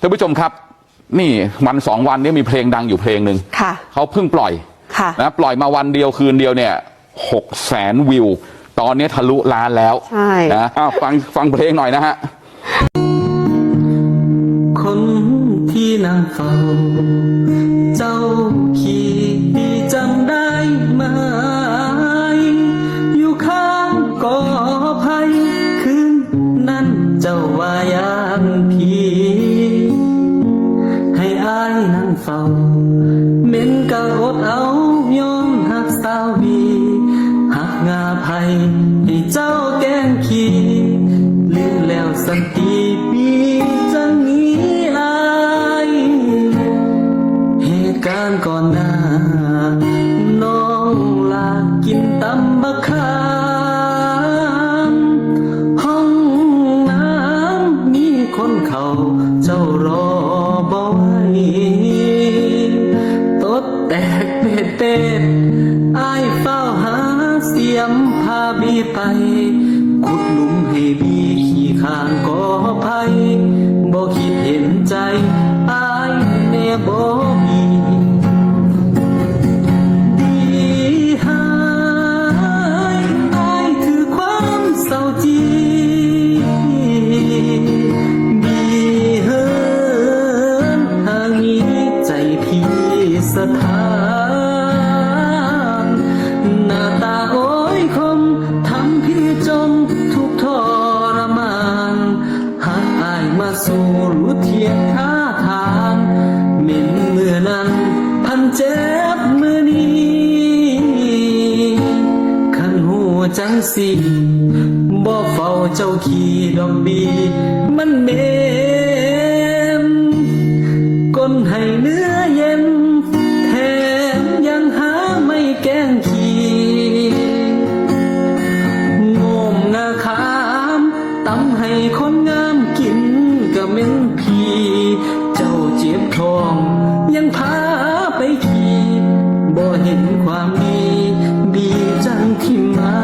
ท่านผู้ชมครับนี่วันสองวันนี้มีเพลงดังอยู่เพลงหนึ่งเขาเพิ่งปล่อยนะปล่อยมาวันเดียวคืนเดียวเนี่ย600,000 วิวตอนนี้ทะลุล้านแล้วนะฟังเพลงหน่อยนะฮะคนที่นั่งเฝ้าเจ้าขี่ดีจำได้ไหมอยู่ข้างกอไผ่คืนนั้นเจ้าว่าอย่างพี่ให้อายนั่งเฝ้าเม้นกะอดเอาย้อนหักสาวบีหักงาไผ่ให้เจ้าแกล้งขี่ลืมแล้วสันติปีจังนี้อายเหตุการณ์ก่อนหน้าน้องลากินตำบักขามห้องน้ำมีคนเขาเจ้ารอบ่ไหวตดแตกเป็ดอายเฝ้าหาเสียมพาบีไปขุดหลุมให้บีขี่ข้างกอไผ่บ่คิดเห็นใจอายแน่บ่มีดีหายอายถือความเศร้าจีบีเฮินทางนี้ใจพี่สถานหน้าตาโอ้ยคมทำพี่จมทุกทรมานหักอายมาสู่รู้เทียนท่าทางเหม็นเมื่อนั้นพันเจ็บมือนี้ขันหูจังสิบ่เฝ้าเจ้าขี่ดอกบีมันเหม็นก้นให้เนื้อเย็นแถมยังหาไม่แกล้งขี่งมงาขามตำให้คนงามกินก็เม็นพีเจ้าเจ็บท้องยังพาไปขี่บ่เห็นความดีบีจังที่มา